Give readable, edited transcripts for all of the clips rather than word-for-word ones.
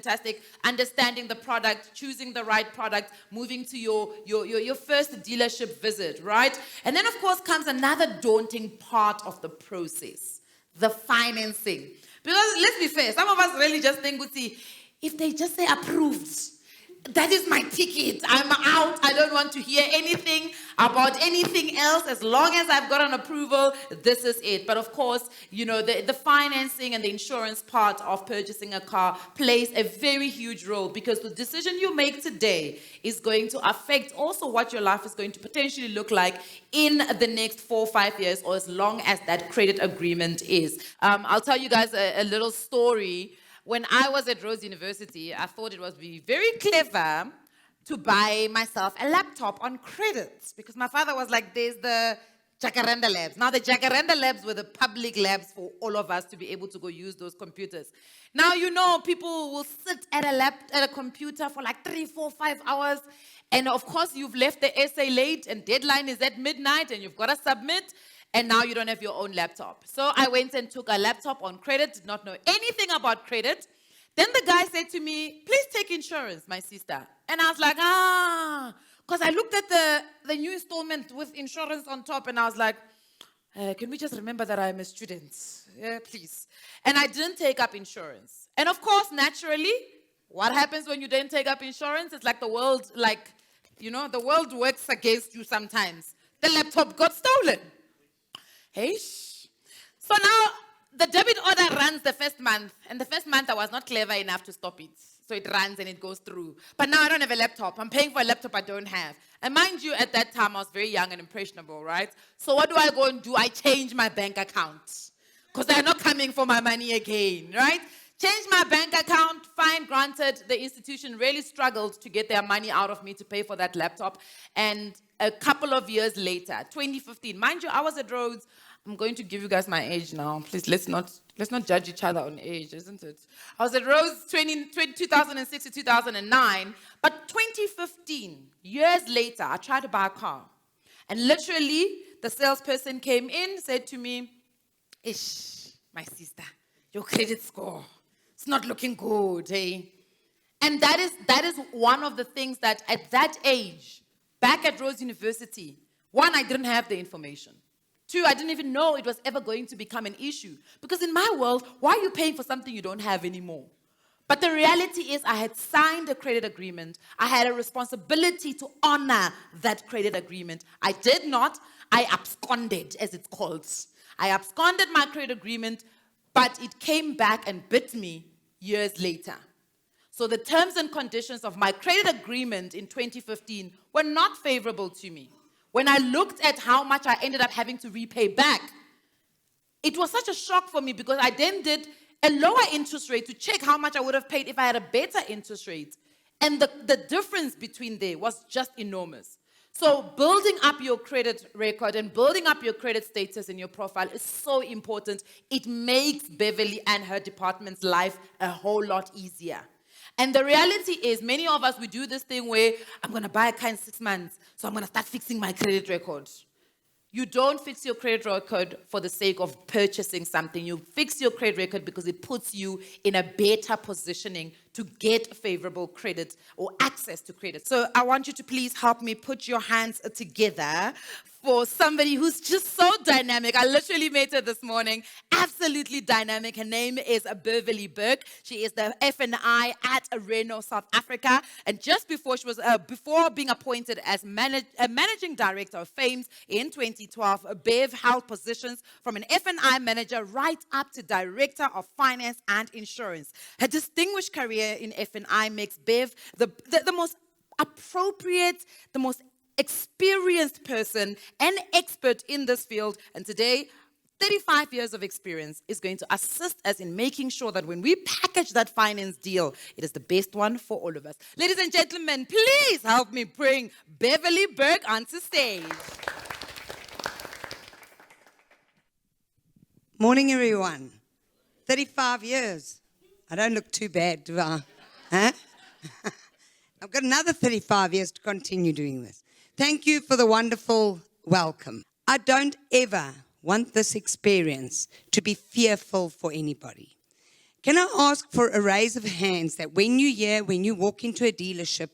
fantastic. Understanding the product, choosing the right product, moving to your first dealership visit, right? And then, of course, comes another daunting part of the process, the financing. Because let's be fair, some of us really just think, if they just say approved, that is my ticket. I'm out. I don't want to hear anything about anything else. As long as I've got an approval, this is it. But of course, the financing and the insurance part of purchasing a car plays a very huge role, because the decision you make today is going to affect also what your life is going to potentially look like in the next 4 or 5 years, or as long as that credit agreement is. I'll tell you guys a little story. When I was at Rhodes University, I thought it would be very clever to buy myself a laptop on credit, because my father was like, there's the Jacaranda labs. Now, the Jacaranda labs were the public labs for all of us to be able to go use those computers. Now, people will sit at a computer for like 3, 4, 5 hours. And of course, you've left the essay late and deadline is at midnight and you've got to submit. And now you don't have your own laptop. So I went and took a laptop on credit, did not know anything about credit. Then the guy said to me, please take insurance, my sister. And I was like, because I looked at the new installment with insurance on top, and I was like, can we just remember that I'm a student? Yeah, please. And I didn't take up insurance. And of course, naturally, what happens when you don't take up insurance? It's like the world, the world works against you sometimes. The laptop got stolen. Hey. So now the debit order runs the first month, and the first month I was not clever enough to stop it. So it runs and it goes through. But now I don't have a laptop. I'm paying for a laptop I don't have. And mind you, at that time I was very young and impressionable, right? So what do I go and do? I change my bank account, because they're not coming for my money again, right? Change my bank account, fine, granted. The institution really struggled to get their money out of me to pay for that laptop. And a couple of years later, 2015, mind you, I was at Rhodes. I'm going to give you guys my age now. Please, let's not judge each other on age, isn't it? I was at Rhodes 2006 to 2009, but 2015, years later, I tried to buy a car. And literally, the salesperson came in, said to me, "Ish, my sister, your credit score, it's not looking good, hey?" And that is one of the things that at that age, back at Rhodes University, one, I didn't have the information. 2, I didn't even know it was ever going to become an issue. Because in my world, why are you paying for something you don't have anymore? But the reality is I had signed a credit agreement. I had a responsibility to honor that credit agreement. I did not. I absconded, as it's called. I absconded my credit agreement, but it came back and bit me years later. So the terms and conditions of my credit agreement in 2015 were not favorable to me. When I looked at how much I ended up having to repay back, it was such a shock for me, because I then did a lower interest rate to check how much I would have paid if I had a better interest rate. And the difference between there was just enormous. So building up your credit record and building up your credit status in your profile is so important. It makes Beverly and her department's life a whole lot easier. And the reality is, many of us, we do this thing where I'm going to buy a car in 6 months, so I'm going to start fixing my credit record. You don't fix your credit record for the sake of purchasing something. You fix your credit record because it puts you in a better positioning to get favorable credit or access to credit. So I want you to please help me put your hands together for somebody who's just so dynamic. I literally met her this morning. Absolutely dynamic. Her name is Beverly Burke. She is the F&I at Renault, South Africa. And just before before being appointed as managing director of FAIMS in 2012, Bev held positions from an F&I manager right up to director of finance and insurance. Her distinguished career in F&I makes Bev the most appropriate, the most experienced person and expert in this field. And today, 35 years of experience is going to assist us in making sure that when we package that finance deal, it is the best one for all of us. Ladies and gentlemen, please help me bring Beverly Burke onto stage. Morning, everyone. 35 years. I don't look too bad, do I? Huh? I've got another 35 years to continue doing this. Thank you for the wonderful welcome. I don't ever want this experience to be fearful for anybody. Can I ask for a raise of hands that when you walk into a dealership,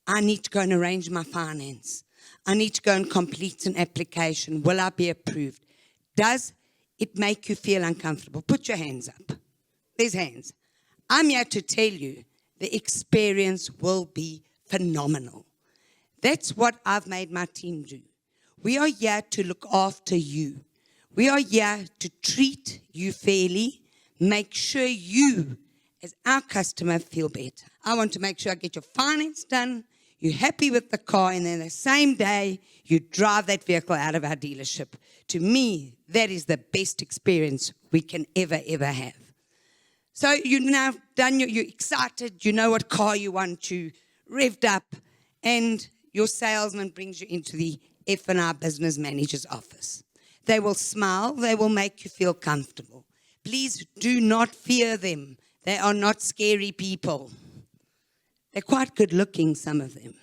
I need to go and arrange my finance. I need to go and complete an application. Will I be approved? Does it make you feel uncomfortable? Put your hands up. There's hands. I'm here to tell you the experience will be phenomenal. That's what I've made my team do. We are here to look after you. We are here to treat you fairly, make sure you, as our customer, feel better. I want to make sure I get your finance done, you're happy with the car, and then the same day, you drive that vehicle out of our dealership. To me, that is the best experience we can ever have. So you've now done, you're excited, you know what car you want, you revved up, and your salesman brings you into the F&R business manager's office. They will smile, they will make you feel comfortable. Please do not fear them. They are not scary people. They're quite good looking, some of them.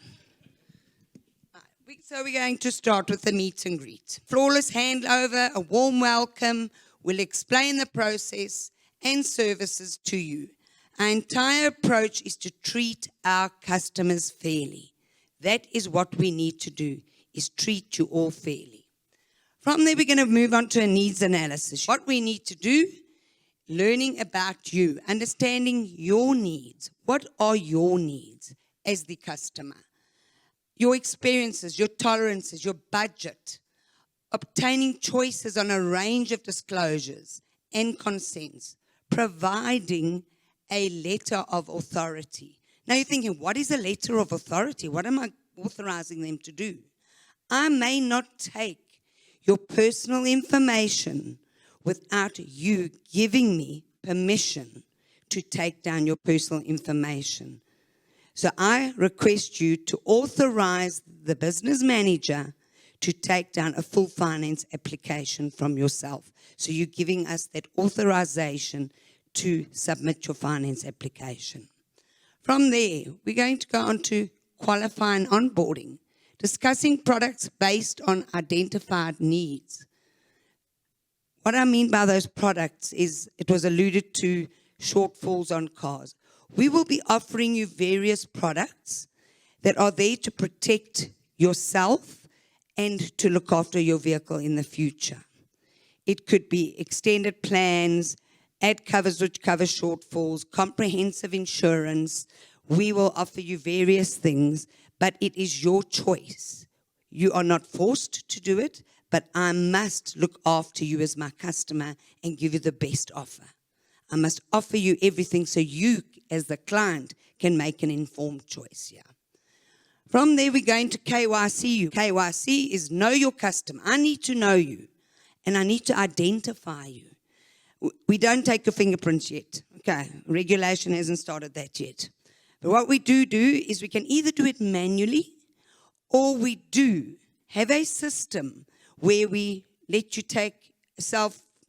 So we're going to start with the meet and greet. Flawless handover, a warm welcome. We'll explain the process and services to you. Our entire approach is to treat our customers fairly. That is what we need to do, is treat you all fairly. From there, we're going to move on to a needs analysis. What we need to do, learning about you, understanding your needs. What are your needs as the customer? Your experiences, your tolerances, your budget, obtaining choices on a range of disclosures and consents, providing a letter of authority. Now you're thinking, what is a letter of authority? What am I authorizing them to do? I may not take your personal information without you giving me permission to take down your personal information. So I request you to authorize the business manager to take down a full finance application from yourself. So you're giving us that authorization to submit your finance application. From there, we're going to go on to qualifying onboarding, discussing products based on identified needs. What I mean by those products is, it was alluded to, shortfalls on cars. We will be offering you various products that are there to protect yourself and to look after your vehicle in the future. It could be extended plans, add covers which cover shortfalls, comprehensive insurance. We will offer you various things, but it is your choice. You are not forced to do it, but I must look after you as my customer and give you the best offer. I must offer you everything so you, as the client, can make an informed choice. Yeah. From there, we're going to KYC you. KYC is know your customer. I need to know you, and I need to identify you. We don't take your fingerprints yet. Okay, regulation hasn't started that yet. But what we do is we can either do it manually, or we do have a system where we let you take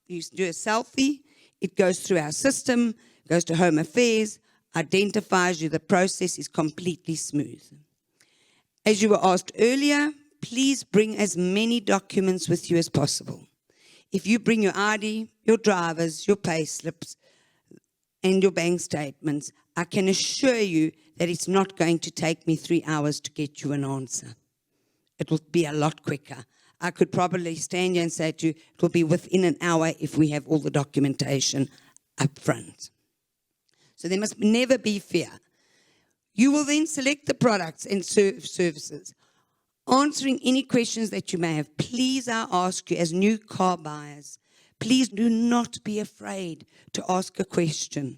you do a selfie. It goes through our system, goes to Home Affairs, identifies you. The process is completely smooth. As you were asked earlier, please bring as many documents with you as possible. If you bring your ID, your drivers, your pay slips, and your bank statements, I can assure you that it's not going to take me 3 hours to get you an answer. It will be a lot quicker. I could probably stand here and say to you, it will be within an hour if we have all the documentation up front. So there must never be fear. You will then select the products and services. Answering any questions that you may have, please, I ask you as new car buyers, please do not be afraid to ask a question,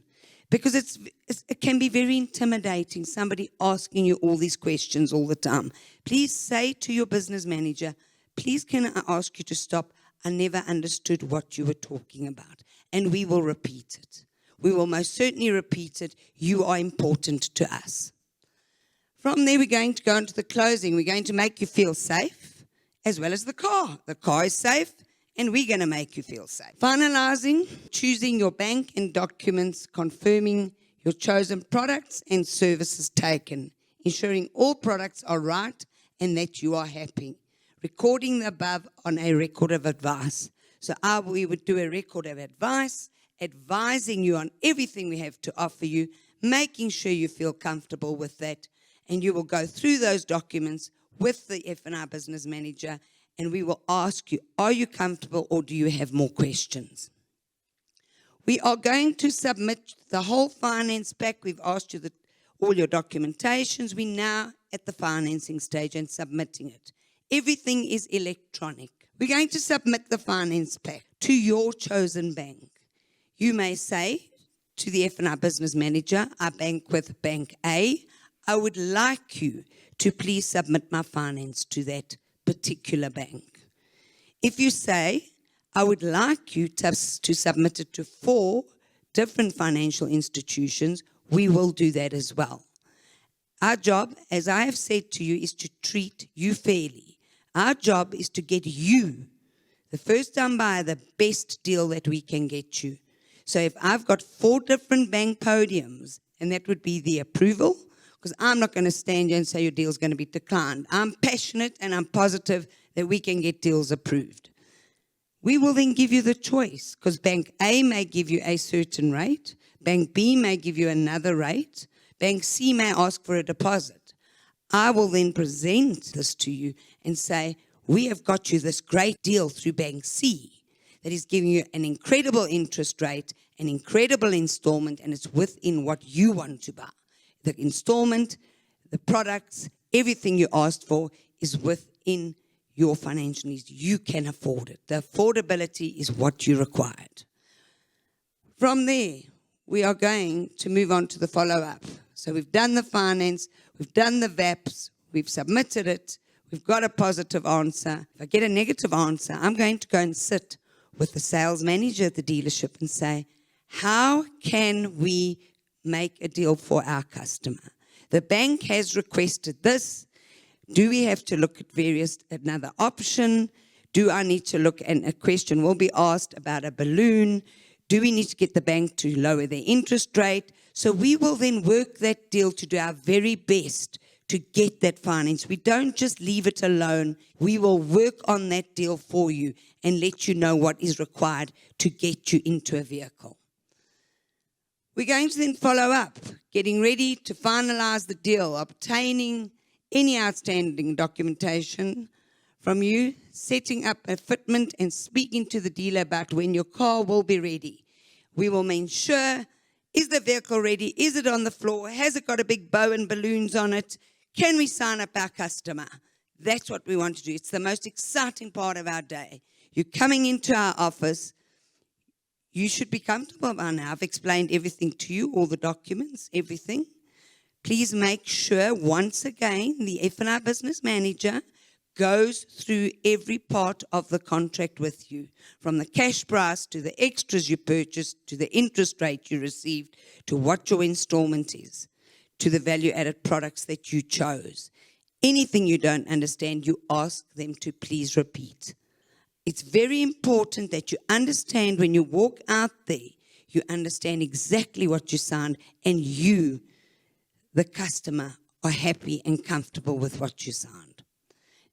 because it can be very intimidating, somebody asking you all these questions all the time. Please say to your business manager, please can I ask you to stop? I never understood what you were talking about. And we will repeat it. We will most certainly repeat it. You are important to us. From there, we're going to go into the closing. We're going to make you feel safe, as well as the car. The car is safe, and we're going to make you feel safe. Finalizing, choosing your bank and documents, confirming your chosen products and services taken, ensuring all products are right and that you are happy. Recording the above on a record of advice. So we would do a record of advice advising you on everything we have to offer you, making sure you feel comfortable with that. And you will go through those documents with the F&I business manager, and we will ask you, are you comfortable or do you have more questions? We are going to submit the whole finance pack. We've asked you all your documentations. We're now at the financing stage and submitting it. Everything is electronic. We're going to submit the finance pack to your chosen bank. You may say to the F&I business manager, I bank with Bank A. I would like you to please submit my finance to that particular bank. If you say, I would like you to submit it to 4 different financial institutions, we will do that as well. Our job, as I have said to you, is to treat you fairly. Our job is to get you, the first-time buyer, the best deal that we can get you. So if I've got 4 different bank podiums, and that would be the approval, because I'm not going to stand here and say your deal's going to be declined. I'm passionate and I'm positive that we can get deals approved. We will then give you the choice, because Bank A may give you a certain rate, Bank B may give you another rate, Bank C may ask for a deposit. I will then present this to you and say, we have got you this great deal through Bank C that is giving you an incredible interest rate, an incredible installment, and it's within what you want to buy. The installment, the products, everything you asked for is within your financial needs. You can afford it. The affordability is what you required. From there, we are going to move on to the follow-up. So we've done the finance, we've done the VAPs, we've submitted it, we've got a positive answer. If I get a negative answer, I'm going to go and sit with the sales manager at the dealership and say, how can we make a deal for our customer? The bank has requested this. Do we have to look at another option? Do I need to look, and a question will be asked about a balloon. Do we need to get the bank to lower their interest rate? So we will then work that deal to do our very best to get that finance. We don't just leave it alone. We will work on that deal for you and let you know what is required to get you into a vehicle. We're going to then follow up, getting ready to finalize the deal, obtaining any outstanding documentation from you, setting up a fitment and speaking to the dealer about when your car will be ready. We will make sure, is the vehicle ready? Is it on the floor? Has it got a big bow and balloons on it? Can we sign up our customer? That's what we want to do. It's the most exciting part of our day. You're coming into our office. You should be comfortable by now. I've explained everything to you, all the documents, everything. Please make sure, once again, the F&I business manager goes through every part of the contract with you, from the cash price to the extras you purchased, to the interest rate you received, to what your installment is, to the value-added products that you chose. Anything you don't understand, you ask them to please repeat. It's very important that you understand when you walk out there, you understand exactly what you signed, and you, the customer, are happy and comfortable with what you signed.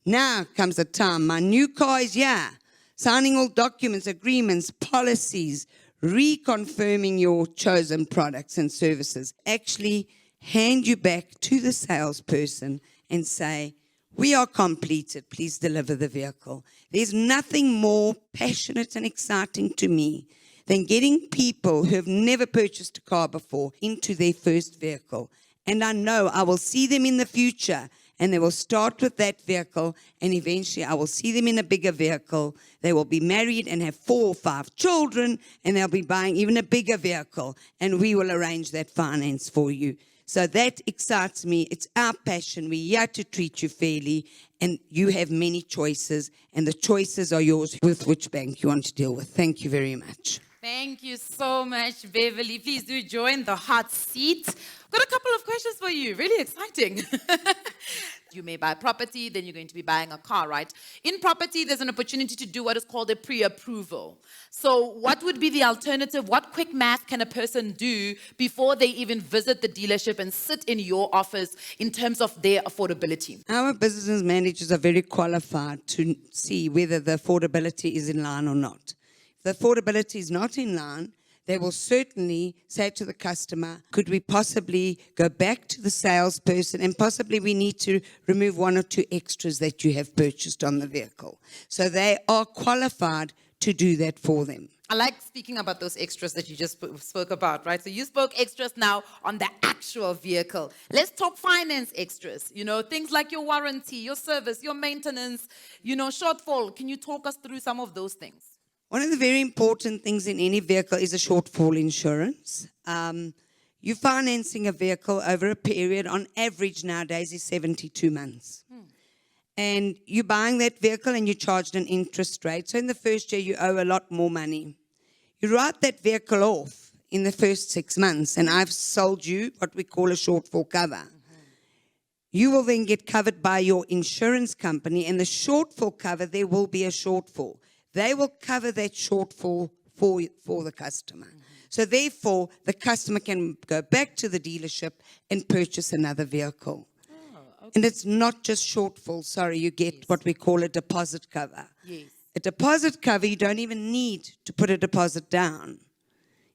Now comes the time. My new car is here. Signing all documents, agreements, policies, reconfirming your chosen products and services. Actually hand you back to the salesperson and say, we are completed. Please deliver the vehicle. There's nothing more passionate and exciting to me than getting people who have never purchased a car before into their first vehicle. And I know I will see them in the future, and they will start with that vehicle, and eventually I will see them in a bigger vehicle. They will be married and have 4 or 5 children, and they'll be buying even a bigger vehicle, and we will arrange that finance for you. So that excites me. It's our passion. We're here to treat you fairly, and you have many choices, and the choices are yours with which bank you want to deal with. Thank you very much. Thank you so much, Beverly. Please do join the hot seat. Got a couple of questions for you. Really exciting. You may buy property, then you're going to be buying a car, right? In property, there's an opportunity to do what is called a pre-approval. So what would be the alternative? What quick math can a person do before they even visit the dealership and sit in your office in terms of their affordability? Our business managers are very qualified to see whether the affordability is in line or not. If the affordability is not in line, they will certainly say to the customer, could we possibly go back to the salesperson and possibly we need to remove 1 or 2 extras that you have purchased on the vehicle. So they are qualified to do that for them. I like speaking about those extras that you just spoke about, right? So you spoke extras now on the actual vehicle. Let's talk finance extras, things like your warranty, your service, your maintenance, shortfall. Can you talk us through some of those things? One of the very important things in any vehicle is a shortfall insurance. You're financing a vehicle over a period, on average nowadays, is 72 months. And you're buying that vehicle and you're charged an interest rate. So in the first year, you owe a lot more money. You write that vehicle off in the first 6 months, and I've sold you what we call a shortfall cover. You will then get covered by your insurance company, and the shortfall cover, there will be a shortfall. They will cover that shortfall for the customer. So therefore, the customer can go back to the dealership and purchase another vehicle. And it's not just shortfall, you get what we call a deposit cover. Yes. A deposit cover, you don't even need to put a deposit down.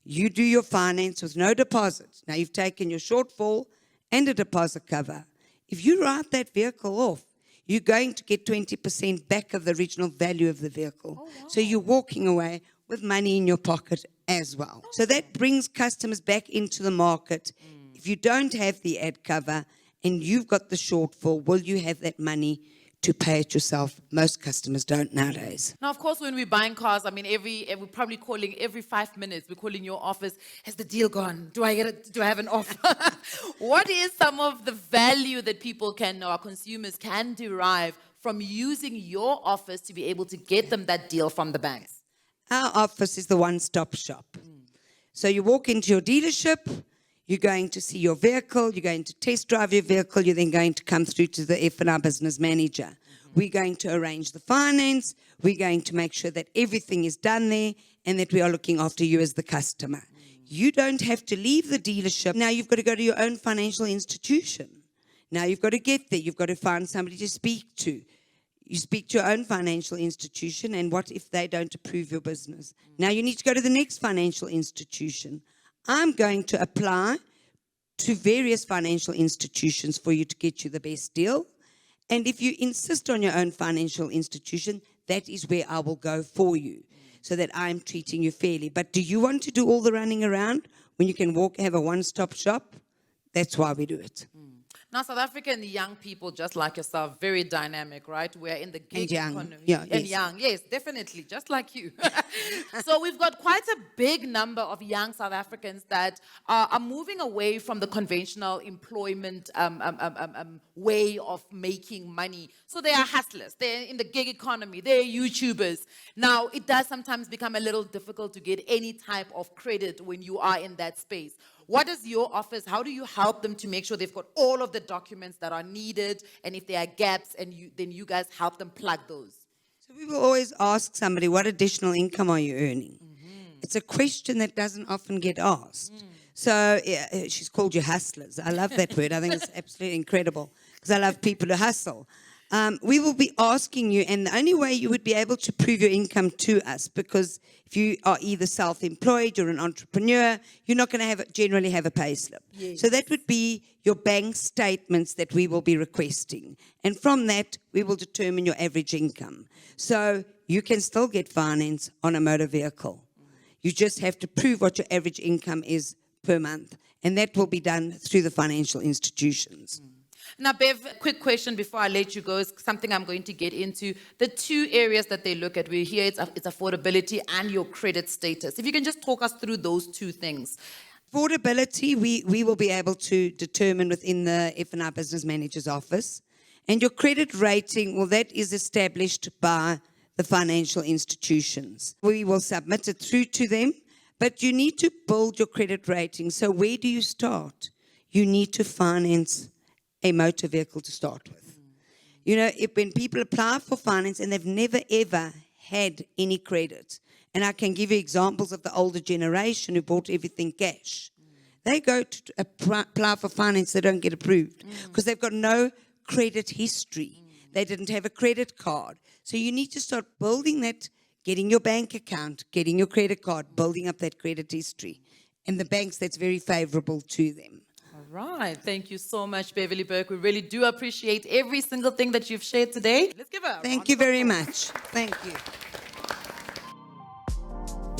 You do your finance with no deposit. Now you've taken your shortfall and a deposit cover. If you write that vehicle off, you're going to get 20% back of the original value of the vehicle. Oh, wow. So you're walking away with money in your pocket as well. So that brings customers back into the market. If you don't have the ad cover and you've got the shortfall, will you have that money to pay it yourself? Most customers don't nowadays. Now, of course, when we're buying cars, we're probably calling every 5 minutes. We're calling your office. Has the deal gone? Do I have an offer? What is some of the value that people can, or consumers can derive from using your office to be able to get them that deal from the banks? Our office is the one-stop shop. So you walk into your dealership, you're going to see your vehicle, you're going to test drive your vehicle, you're then going to come through to the F&R business manager. We're going to arrange the finance, we're going to make sure that everything is done there and that we are looking after you as the customer. You don't have to leave the dealership. Now you've got to go to your own financial institution. Now you've got to get there, you've got to find somebody to speak to. You speak to your own financial institution, and what if they don't approve your business? Now you need to go to the next financial institution. I'm going to apply to various financial institutions for you to get you the best deal. And if you insist on your own financial institution, that is where I will go for you, so that I'm treating you fairly. But do you want to do all the running around when you can have a one-stop shop? That's why we do it. Now, South African young people, just like yourself, very dynamic, right? We're in the gig economy. Yes. Young, yes, definitely, just like you. So we've got quite a big number of young South Africans that are moving away from the conventional employment way of making money. So they are hustlers. They're in the gig economy. They're YouTubers. Now, it does sometimes become a little difficult to get any type of credit when you are in that space. What is your office? How do you help them to make sure they've got all of the documents that are needed? And if there are gaps, then you guys help them plug those? So we will always ask somebody, what additional income are you earning? It's a question that doesn't often get asked. So she's called you hustlers. I love that word. I think it's absolutely incredible because I love people who hustle. We will be asking you, and the only way you would be able to prove your income to us, because if you are either self-employed or an entrepreneur, you're not going to generally have a pay slip. Yes. So that would be your bank statements that we will be requesting. And from that, we will determine your average income. So you can still get finance on a motor vehicle. You just have to prove what your average income is per month. And that will be done through the financial institutions. Now, Bev, quick question before I let you go. Is something I'm going to get into. The two areas that they look at, we hear it's affordability and your credit status. If you can just talk us through those two things. Affordability, we will be able to determine within the F&R Business Manager's office. And your credit rating, well, that is established by the financial institutions. We will submit it through to them, but you need to build your credit rating. So where do you start? You need to finance a motor vehicle to start with. When people apply for finance and they've never ever had any credit, and I can give you examples of the older generation who bought everything cash. They go to apply for finance, they don't get approved because they've got no credit history. They didn't have a credit card. So you need to start building that getting your bank account, getting your credit card, building up that credit history, and the banks that's very favorable to them. All right. Thank you so much, Beverly Burke. We really do appreciate every single thing that you've shared today. Let's give her a round Thank you of very applause. much. Thank you.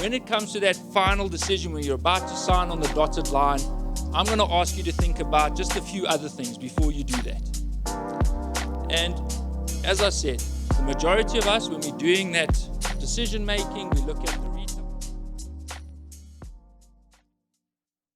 When it comes to that final decision when you're about to sign on the dotted line, I'm going to ask you to think about just a few other things before you do that. And as I said, the majority of us, when we're doing that decision making, we look at